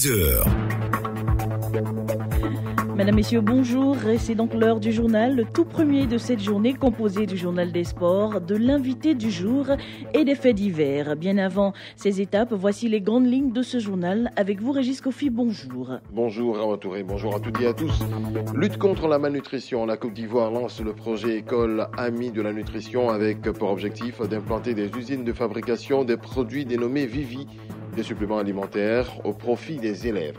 6h. Mesdames, Messieurs, bonjour. Et c'est donc l'heure du journal, le tout premier de cette journée composé du journal des sports, de l'invité du jour et des faits divers. Bien avant ces étapes, voici les grandes lignes de ce journal. Avec vous, Régis Kofi, bonjour. Bonjour Rawa Touré, bonjour à toutes et à tous. Lutte contre la malnutrition. La Côte d'Ivoire lance le projet École Amie de la nutrition avec pour objectif d'implanter des usines de fabrication des produits dénommés Vivi, des suppléments alimentaires au profit des élèves.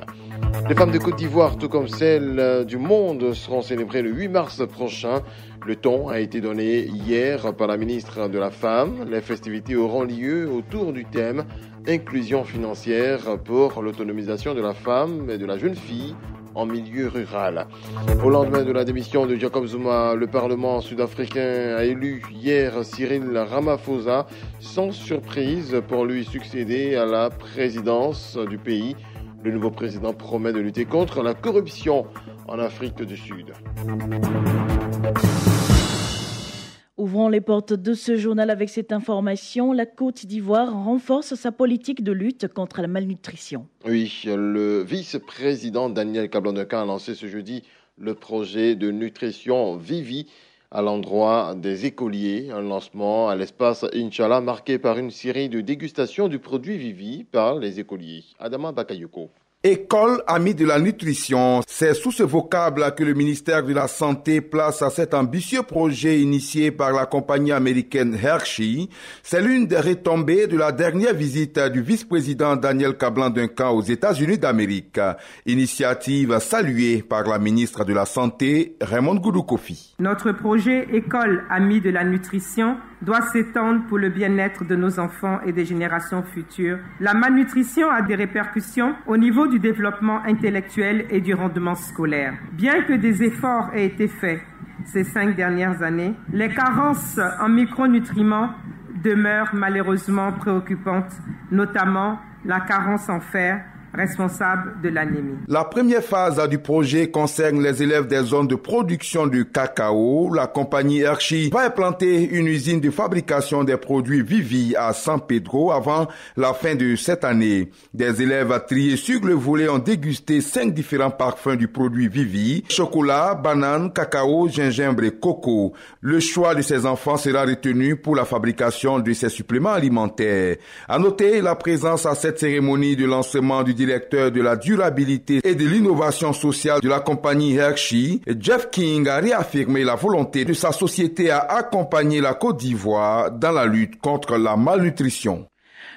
Les femmes de Côte d'Ivoire, tout comme celles du monde, seront célébrées le 8 mars prochain. Le ton a été donné hier par la ministre de la Femme. Les festivités auront lieu autour du thème « Inclusion financière pour l'autonomisation de la femme et de la jeune fille en milieu rural ». Au lendemain de la démission de Jacob Zuma, le Parlement sud-africain a élu hier Cyril Ramaphosa sans surprise pour lui succéder à la présidence du pays. Le nouveau président promet de lutter contre la corruption en Afrique du Sud. Ouvrons les portes de ce journal avec cette information. La Côte d'Ivoire renforce sa politique de lutte contre la malnutrition. Oui, le vice-président Daniel Kablaneka a lancé ce jeudi le projet de nutrition Vivi à l'endroit des écoliers. Un lancement à l'espace Inch'Allah marqué par une série de dégustations du produit Vivi par les écoliers. Adama Bakayoko. École amie de la nutrition, c'est sous ce vocable que le ministère de la Santé place à cet ambitieux projet initié par la compagnie américaine Hershey. C'est l'une des retombées de la dernière visite du vice-président Daniel Kablaneka aux États-Unis d'Amérique. Initiative saluée par la ministre de la Santé, Raymond Goudou Kofi. Notre projet École amie de la nutrition doit s'étendre pour le bien-être de nos enfants et des générations futures. La malnutrition a des répercussions au niveau du développement intellectuel et du rendement scolaire. Bien que des efforts aient été faits ces 5 dernières années, les carences en micronutriments demeurent malheureusement préoccupantes, notamment la carence en fer, responsable de l'anémie. La première phase du projet concerne les élèves des zones de production du cacao. La compagnie Hershey va implanter une usine de fabrication des produits Vivi à San Pedro avant la fin de cette année. Des élèves triés sur le volet ont dégusté 5 différents parfums du produit Vivi: chocolat, banane, cacao, gingembre et coco. Le choix de ces enfants sera retenu pour la fabrication de ces suppléments alimentaires. À noter la présence à cette cérémonie de lancement du directeur de la durabilité et de l'innovation sociale de la compagnie Hershey, Jeff King, a réaffirmé la volonté de sa société à accompagner la Côte d'Ivoire dans la lutte contre la malnutrition.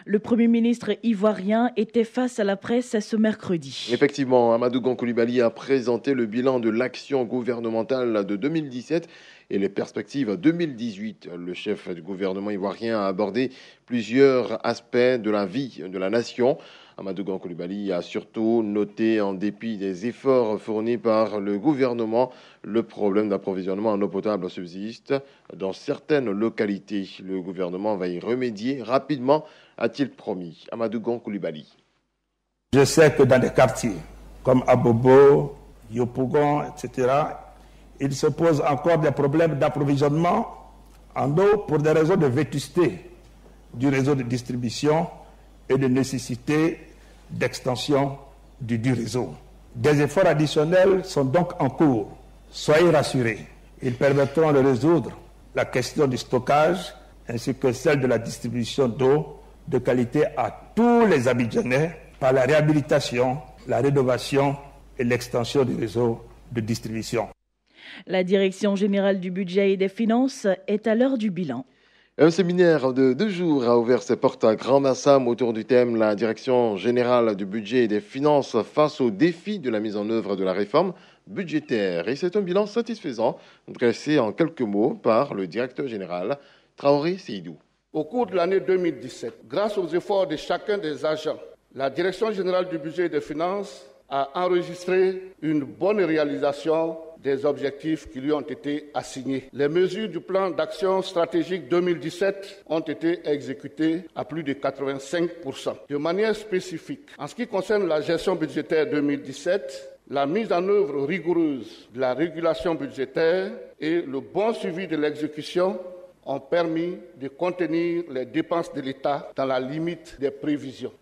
Le Premier ministre ivoirien était face à la presse ce mercredi. Effectivement, Amadou Gon Coulibaly a présenté le bilan de l'action gouvernementale de 2017 et les perspectives 2018. Le chef du gouvernement ivoirien a abordé plusieurs aspects de la vie de la nation. Amadou Gon Coulibaly a surtout noté, en dépit des efforts fournis par le gouvernement, le problème d'approvisionnement en eau potable subsiste dans certaines localités. Le gouvernement va y remédier rapidement, a-t-il promis. Amadou Gon Coulibaly. Je sais que dans des quartiers comme Abobo, Yopougon, etc., il se pose encore des problèmes d'approvisionnement en eau pour des raisons de vétusté du réseau de distribution et de nécessité d'extension du réseau. Des efforts additionnels sont donc en cours. Soyez rassurés, ils permettront de résoudre la question du stockage ainsi que celle de la distribution d'eau de qualité à tous les Abidjanais par la réhabilitation, la rénovation et l'extension du réseau de distribution. La Direction générale du budget et des finances est à l'heure du bilan. Un séminaire de 2 jours a ouvert ses portes à Grand-Massam autour du thème « La Direction générale du budget et des finances face aux défis de la mise en œuvre de la réforme budgétaire ». Et c'est un bilan satisfaisant dressé en quelques mots par le directeur général Traoré Seydou. Au cours de l'année 2017, grâce aux efforts de chacun des agents, la Direction générale du budget et des finances a enregistré une bonne réalisation des objectifs qui lui ont été assignés. Les mesures du plan d'action stratégique 2017 ont été exécutées à plus de 85%. De manière spécifique, en ce qui concerne la gestion budgétaire 2017, la mise en œuvre rigoureuse de la régulation budgétaire et le bon suivi de l'exécution ont permis de contenir les dépenses de l'État dans la limite des prévisions.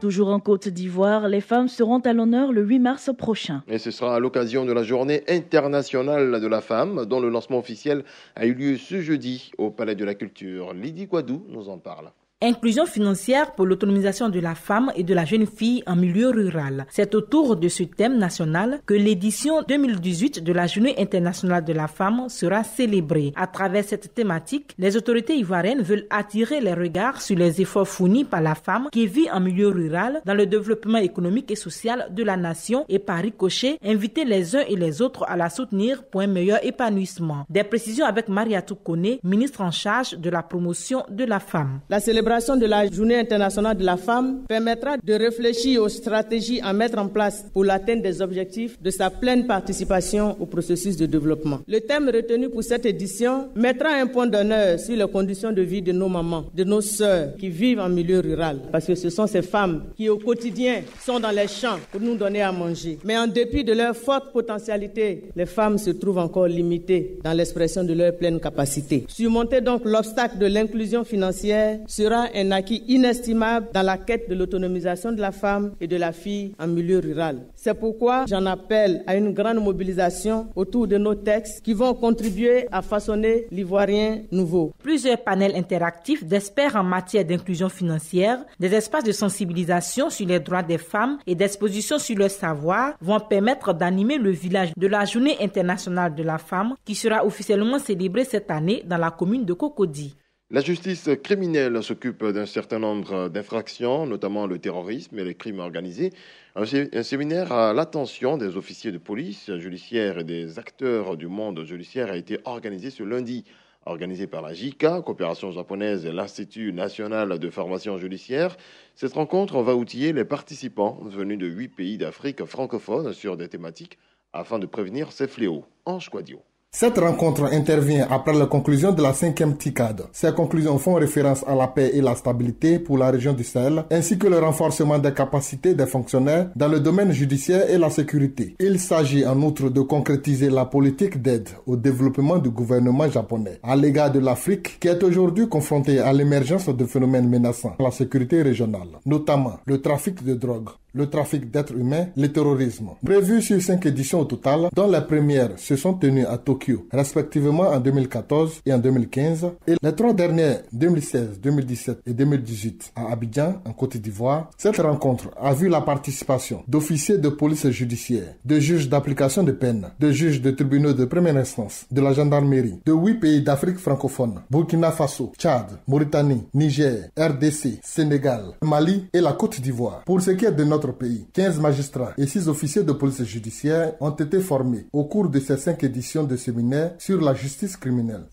Toujours en Côte d'Ivoire, les femmes seront à l'honneur le 8 mars prochain. Et ce sera à l'occasion de la Journée internationale de la femme, dont le lancement officiel a eu lieu ce jeudi au Palais de la Culture. Lydie Guadou nous en parle. Inclusion financière pour l'autonomisation de la femme et de la jeune fille en milieu rural. C'est autour de ce thème national que l'édition 2018 de la Journée internationale de la femme sera célébrée. À travers cette thématique, les autorités ivoiriennes veulent attirer les regards sur les efforts fournis par la femme qui vit en milieu rural dans le développement économique et social de la nation et par ricochet, inviter les uns et les autres à la soutenir pour un meilleur épanouissement. Des précisions avec Mariatou Kone, ministre en charge de la promotion de la femme. La célébration de la Journée internationale de la femme permettra de réfléchir aux stratégies à mettre en place pour l'atteinte des objectifs de sa pleine participation au processus de développement. Le thème retenu pour cette édition mettra un point d'honneur sur les conditions de vie de nos mamans, de nos sœurs qui vivent en milieu rural, parce que ce sont ces femmes qui au quotidien sont dans les champs pour nous donner à manger. Mais en dépit de leur forte potentialité, les femmes se trouvent encore limitées dans l'expression de leur pleine capacité. Surmonter donc l'obstacle de l'inclusion financière sera un acquis inestimable dans la quête de l'autonomisation de la femme et de la fille en milieu rural. C'est pourquoi j'en appelle à une grande mobilisation autour de nos textes qui vont contribuer à façonner l'Ivoirien nouveau. Plusieurs panels interactifs d'experts en matière d'inclusion financière, des espaces de sensibilisation sur les droits des femmes et d'exposition sur leur savoir vont permettre d'animer le village de la Journée internationale de la femme qui sera officiellement célébrée cette année dans la commune de Cocody. La justice criminelle s'occupe d'un certain nombre d'infractions, notamment le terrorisme et les crimes organisés. Un séminaire à l'attention des officiers de police judiciaire et des acteurs du monde judiciaire a été organisé ce lundi. Organisé par la JICA, coopération japonaise et l'Institut national de formation judiciaire. Cette rencontre va outiller les participants venus de 8 pays d'Afrique francophone sur des thématiques afin de prévenir ces fléaux. Ange Quadio. Cette rencontre intervient après la conclusion de la 5e TICAD. Ces conclusions font référence à la paix et la stabilité pour la région du Sahel, ainsi que le renforcement des capacités des fonctionnaires dans le domaine judiciaire et la sécurité. Il s'agit en outre de concrétiser la politique d'aide au développement du gouvernement japonais à l'égard de l'Afrique, qui est aujourd'hui confrontée à l'émergence de phénomènes menaçant la sécurité régionale, notamment le trafic de drogue, le trafic d'êtres humains, le terrorisme. Prévu sur 5 éditions au total, dont les premières se sont tenues à Tokyo, respectivement en 2014 et en 2015, et les 3 dernières, 2016, 2017 et 2018, à Abidjan, en Côte d'Ivoire. Cette rencontre a vu la participation d'officiers de police judiciaire, de juges d'application de peine, de juges de tribunaux de première instance, de la gendarmerie, de 8 pays d'Afrique francophone, Burkina Faso, Tchad, Mauritanie, Niger, RDC, Sénégal, Mali et la Côte d'Ivoire. Pour ce qui est de notre pays, 15 magistrats et 6 officiers de police judiciaire ont été formés au cours de ces 5 éditions de séminaires sur la justice criminelle.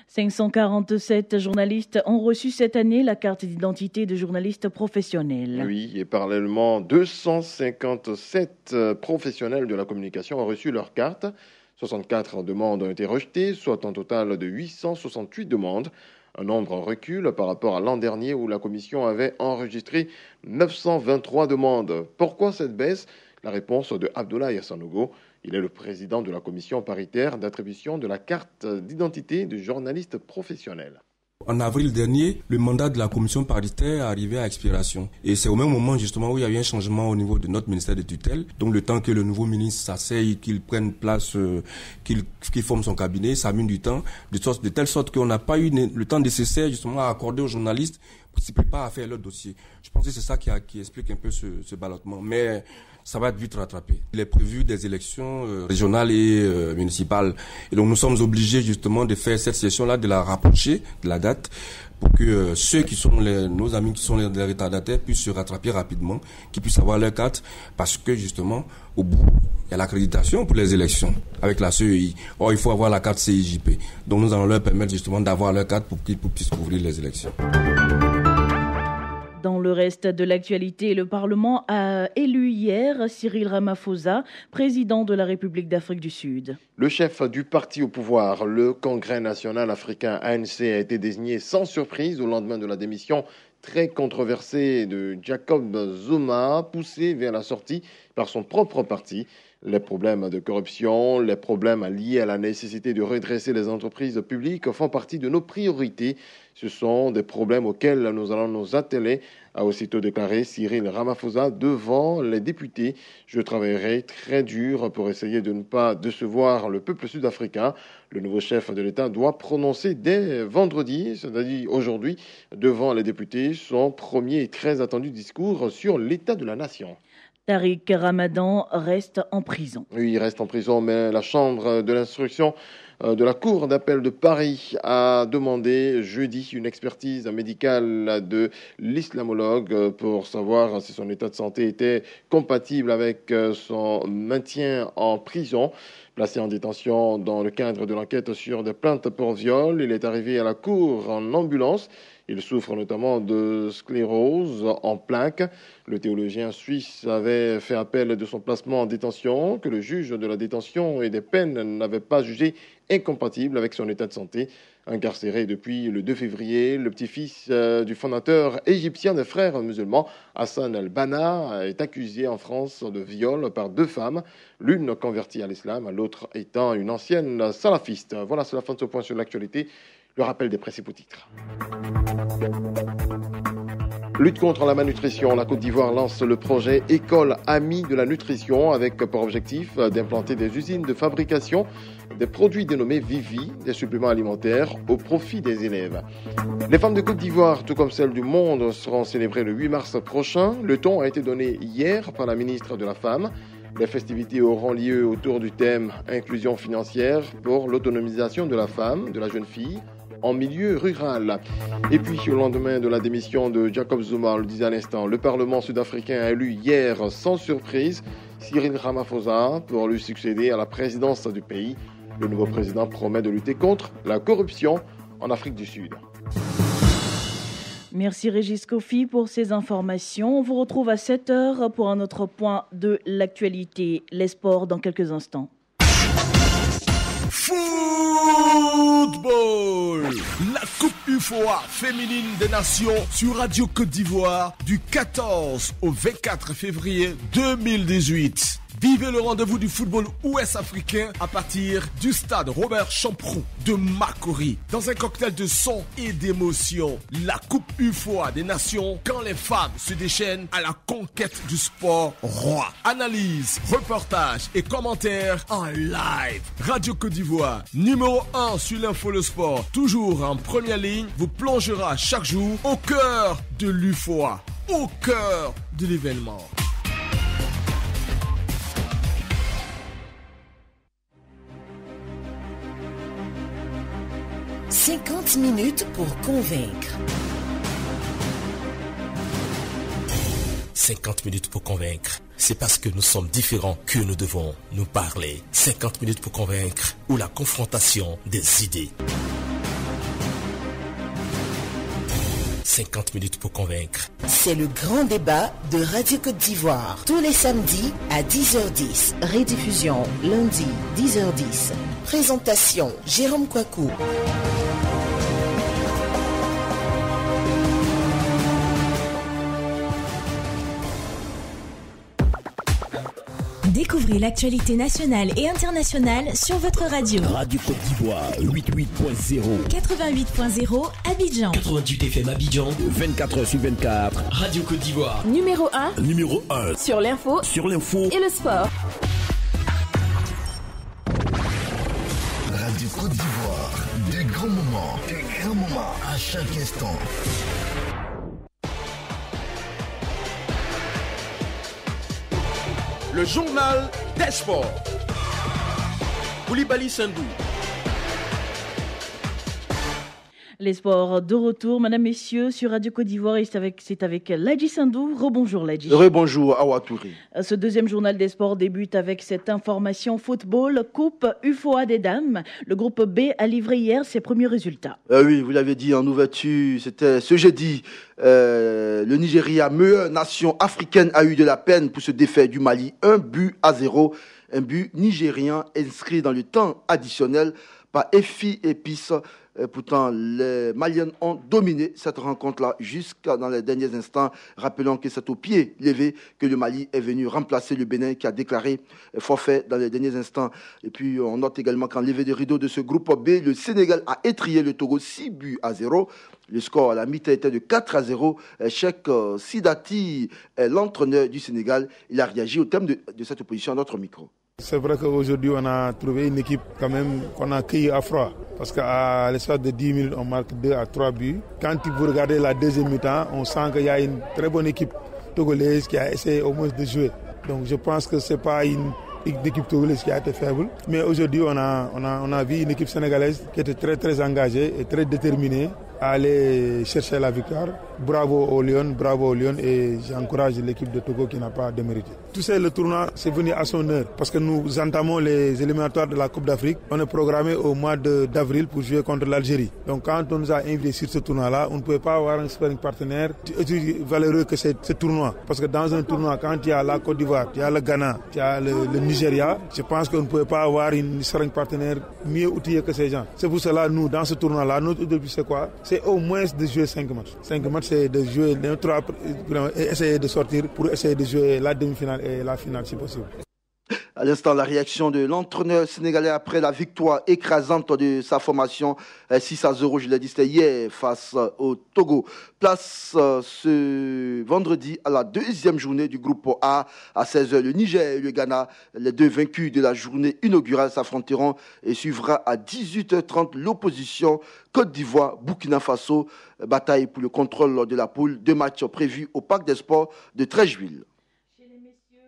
547 journalistes ont reçu cette année la carte d'identité de journaliste professionnel. Oui, et parallèlement, 257 professionnels de la communication ont reçu leur carte. 64 demandes ont été rejetées, soit un total de 868 demandes. Un nombre en recul par rapport à l'an dernier où la commission avait enregistré 923 demandes. Pourquoi cette baisse? La réponse de Abdoulaye Sanogo. Il est le président de la commission paritaire d'attribution de la carte d'identité de journaliste professionnel. En avril dernier, le mandat de la commission paritaire est arrivé à expiration. Et c'est au même moment justement où il y a eu un changement au niveau de notre ministère de tutelle. Donc le temps que le nouveau ministre s'asseye, qu'il prenne place, qu'il forme son cabinet, ça a mis du temps, de telle sorte qu'on n'a pas eu le temps nécessaire justement à accorder aux journalistes pour s'y préparer à faire leur dossier. Je pense que c'est ça qui explique un peu ce ballottement. Mais ça va être vite rattrapé. Il est prévu des élections régionales et municipales. Et donc nous sommes obligés justement de faire cette session-là, de la rapprocher de la date pour que ceux qui sont nos amis qui sont les retardataires puissent se rattraper rapidement, qu'ils puissent avoir leur carte, parce que justement, au bout, il y a l'accréditation pour les élections avec la CEI. Or, il faut avoir la carte CIJP. Donc nous allons leur permettre justement d'avoir leur carte pour qu'ils puissent couvrir les élections. Dans le reste de l'actualité, le Parlement a élu hier Cyril Ramaphosa, président de la République d'Afrique du Sud. Le chef du parti au pouvoir, le Congrès national africain ANC, a été désigné sans surprise au lendemain de la démission très controversée de Jacob Zuma, poussé vers la sortie par son propre parti. Les problèmes de corruption, les problèmes liés à la nécessité de redresser les entreprises publiques font partie de nos priorités. Ce sont des problèmes auxquels nous allons nous atteler, a aussitôt déclaré Cyril Ramaphosa devant les députés. Je travaillerai très dur pour essayer de ne pas décevoir le peuple sud-africain. Le nouveau chef de l'État doit prononcer dès vendredi, c'est-à-dire aujourd'hui, devant les députés, son premier et très attendu discours sur l'état de la nation. Tariq Ramadan reste en prison. Oui, il reste en prison, mais la chambre de l'instruction de la Cour d'appel de Paris a demandé jeudi une expertise médicale de l'islamologue pour savoir si son état de santé était compatible avec son maintien en prison. Placé en détention dans le cadre de l'enquête sur des plaintes pour viol, il est arrivé à la Cour en ambulance. Il souffre notamment de sclérose en plaques. Le théologien suisse avait fait appel de son placement en détention, que le juge de la détention et des peines n'avait pas jugé incompatible avec son état de santé. Incarcéré depuis le 2 février, le petit-fils du fondateur égyptien des Frères musulmans, Hassan al-Banna, est accusé en France de viol par 2 femmes, l'une convertie à l'islam, l'autre étant une ancienne salafiste. Voilà, c'est la fin de ce point sur l'actualité. Le rappel des principaux titres. Lutte contre la malnutrition. La Côte d'Ivoire lance le projet École Amie de la nutrition avec pour objectif d'implanter des usines de fabrication des produits dénommés Vivi, des suppléments alimentaires au profit des élèves. Les femmes de Côte d'Ivoire, tout comme celles du monde, seront célébrées le 8 mars prochain. Le ton a été donné hier par la ministre de la Femme. Les festivités auront lieu autour du thème Inclusion financière pour l'autonomisation de la femme, de la jeune fille, en milieu rural. Et puis, au lendemain de la démission de Jacob Zuma, on le disait à l'instant, le Parlement sud-africain a élu hier, sans surprise, Cyril Ramaphosa pour lui succéder à la présidence du pays. Le nouveau président promet de lutter contre la corruption en Afrique du Sud. Merci Régis Kofi pour ces informations. On vous retrouve à 7h pour un autre point de l'actualité, les sports dans quelques instants. Football, la Coupe UFOA féminine des nations sur Radio Côte d'Ivoire du 14 au 24 février 2018. Vivez le rendez-vous du football ouest-africain à partir du stade Robert Champrou de Makori. Dans un cocktail de son et d'émotion, la Coupe UFOA des Nations, quand les femmes se déchaînent à la conquête du sport roi. Analyse, reportage et commentaires en live. Radio Côte d'Ivoire, numéro 1 sur l'info le sport, toujours en première ligne, vous plongera chaque jour au cœur de l'UFOA, au cœur de l'événement. « 50 minutes pour convaincre. 50 minutes pour convaincre. C'est parce que nous sommes différents que nous devons nous parler. 50 minutes pour convaincre ou la confrontation des idées. 50 minutes pour convaincre. C'est le grand débat de Radio Côte d'Ivoire. Tous les samedis à 10h10. Rediffusion lundi 10h10. Présentation Jérôme Kouakou. Découvrez l'actualité nationale et internationale sur votre radio. Radio Côte d'Ivoire, 88.0. 88.0 Abidjan. 88 FM Abidjan. 24h/24. Radio Côte d'Ivoire. Numéro 1. Numéro 1. Sur l'info. Sur l'info. Et le sport. Radio Côte d'Ivoire. Des grands moments. Des grands moments à chaque instant. Le journal des sports. Koulibaly Sandou. Les sports de retour, mesdames, messieurs, sur Radio Côte d'Ivoire. Et c'est avec Ladji Sandou. Rebonjour Ladji. Rebonjour Awa Touré. Ce deuxième journal des sports débute avec cette information football. Coupe UFOA des dames. Le groupe B a livré hier ses premiers résultats. Oui, vous l'avez dit en ouverture, c'était ce jeudi. Le Nigeria, meilleure nation africaine, a eu de la peine pour se défaire du Mali. 1-0. Un but nigérien inscrit dans le temps additionnel par Efi Epis. Pourtant, les Maliens ont dominé cette rencontre-là jusqu'à dans les derniers instants. Rappelons que c'est au pied levé que le Mali est venu remplacer le Bénin qui a déclaré forfait dans les derniers instants. Et puis, on note également qu'en levé de rideau de ce groupe B, le Sénégal a étrillé le Togo 6-0. Le score à la mi-temps était de 4-0. Cheikh Sidati est l'entraîneur du Sénégal. Il a réagi au thème de cette opposition à notre micro. C'est vrai qu'aujourd'hui, on a trouvé une équipe quand même qu'on a accueillie à froid. Parce qu'à l'espace de 10 minutes, on marque 2 à 3 buts. Quand vous regardez la deuxième mi-temps, on sent qu'il y a une très bonne équipe togolaise qui a essayé au moins de jouer. Donc je pense que ce n'est pas une équipe togolaise qui a été faible. Mais aujourd'hui, on a vu une équipe sénégalaise qui était très très engagée et très déterminée à aller chercher la victoire. Bravo aux Lions et j'encourage l'équipe de Togo qui n'a pas démérité. Tu sais, le tournoi c'est venu à son heure parce que nous entamons les éliminatoires de la Coupe d'Afrique. On est programmé au mois d'avril pour jouer contre l'Algérie. Donc quand on nous a invités sur ce tournoi-là, on ne pouvait pas avoir un sparring partenaire aussi valeureux que ce tournoi. Parce que dans un tournoi, quand il y a la Côte d'Ivoire, il y a le Ghana, il y a le Nigeria, je pense qu'on ne pouvait pas avoir une sparring partenaire mieux outillé que ces gens. C'est pour cela, nous, dans ce tournoi-là, notre objectif c'est quoi? C'est au moins de jouer 5 matchs. 5 matchs, c'est de jouer les 3 et essayer de sortir pour essayer de jouer la demi-finale et la finale si possible. À l'instant, la réaction de l'entraîneur sénégalais après la victoire écrasante de sa formation 6-0, je l'ai dit, c'était hier face au Togo. Place ce vendredi à la deuxième journée du groupe A à 16h. Le Niger et le Ghana, les deux vaincus de la journée inaugurale, s'affronteront et suivra à 18h30 l'opposition Côte d'Ivoire, Burkina Faso. Bataille pour le contrôle de la poule. 2 matchs prévus au Parc des Sports de Treichville.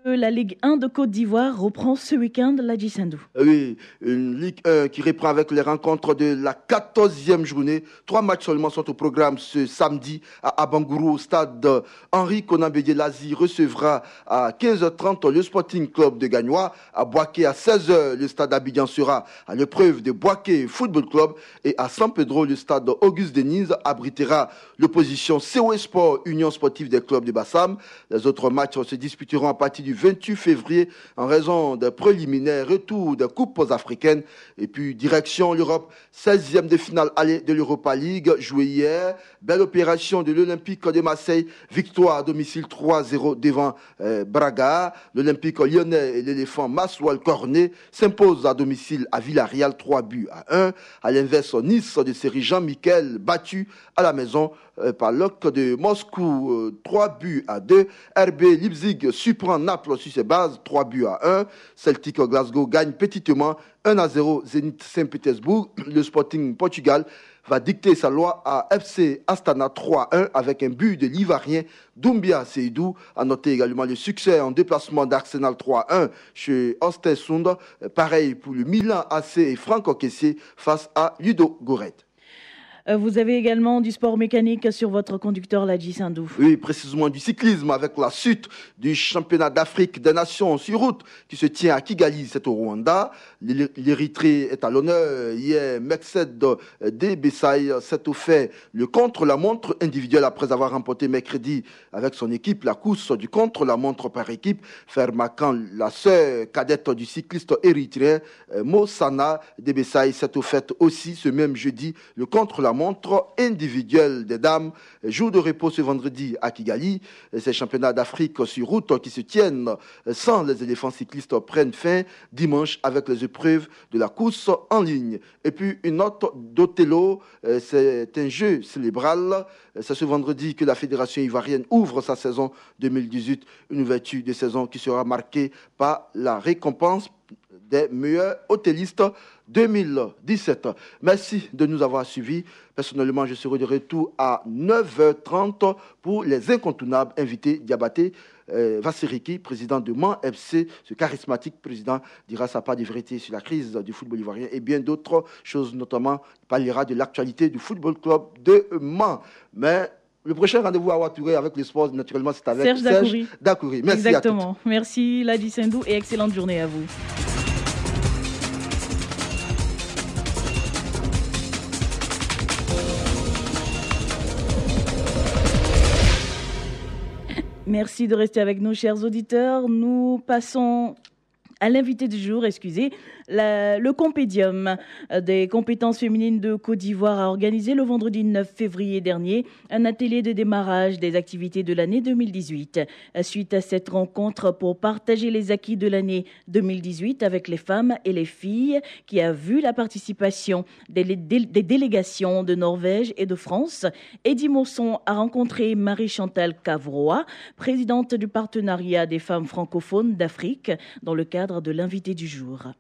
La Ligue 1 de Côte d'Ivoire reprend ce week-end, Ladji Sandou. Oui, une Ligue 1 qui reprend avec les rencontres de la 14e journée. 3 matchs seulement sont au programme ce samedi à Abangourou, au stade Henri Konan Bédié-Lazi recevra à 15h30 le Sporting Club de Gagnois. À Boaké à 16h, le stade Abidjan sera à l'épreuve de Boaké Football Club. Et à San Pedro, le stade Auguste Denise abritera l'opposition CO Sport Union Sportive des clubs de Bassam. Les autres matchs se disputeront à partir du 28 février en raison des préliminaires retour des coupes africaines. Et puis direction l'Europe, 16e de finale aller de l'Europa League joué hier. Belle opération de l'Olympique de Marseille, victoire à domicile 3-0 devant Braga. L'Olympique lyonnais et l'éléphant Maswal Cornet s'imposent à domicile à Villarreal 3-1. À l'inverse, Nice de série Jean-Michel battu à la maison par l'OC de Moscou 3-2. RB Leipzig surprend Naples sur ses bases 3-1. Celtic Glasgow gagne petitement 1-0 Zenit Saint-Pétersbourg. Le Sporting Portugal va dicter sa loi à FC Astana 3-1 avec un but de l'Ivoirien Doumbia Seydou. À noter également le succès en déplacement d'Arsenal 3-1 chez Östersund. Pareil pour le Milan AC et Franck Kessié face à Ludo Goret. Vous avez également du sport mécanique sur votre conducteur, Ladji Sandou. Oui, précisément du cyclisme avec la suite du championnat d'Afrique des Nations sur route qui se tient à Kigali, c'est au Rwanda. L'Érythrée est à l'honneur. Hier, Meksed Debesay s'est offert le contre-la-montre individuel après avoir remporté mercredi avec son équipe la course du contre-la-montre par équipe, faire marquant la sœur cadette du cycliste érythréen Mosana Debesay s'est offert aussi ce même jeudi le contre-la-montre individuelle des dames. Jour de repos ce vendredi à Kigali. Ces championnats d'Afrique sur route qui se tiennent sans les éléphants cyclistes prennent fin dimanche avec les épreuves de la course en ligne. Et puis une note d'Othello, c'est un jeu célébral. C'est ce vendredi que la Fédération ivoirienne ouvre sa saison 2018, une ouverture de saison qui sera marquée par la récompense des meilleurs hôtellistes 2017. Merci de nous avoir suivis. Personnellement, je serai de retour à 9h30 pour les incontournables invités Diabaté Vassiriki, président de Man FC. Ce charismatique président dira sa part de vérité sur la crise du football ivoirien et bien d'autres choses, notamment il parlera de l'actualité du football club de Man. Mais le prochain rendez-vous à Ouattouré avec le sport, naturellement, c'est avec Serge Dacoury. Merci. Exactement. À toutes. Merci Ladji Sandou et excellente journée à vous. Merci de rester avec nous, chers auditeurs. Nous passons à l'invité du jour, Le Compédium des compétences féminines de Côte d'Ivoire a organisé le vendredi 9 février dernier un atelier de démarrage des activités de l'année 2018. Suite à cette rencontre pour partager les acquis de l'année 2018 avec les femmes et les filles, qui a vu la participation des délégations de Norvège et de France, Eddie Mosson a rencontré Marie-Chantal Cavrois, présidente du partenariat des femmes francophones d'Afrique, dans le cadre de l'invité du jour.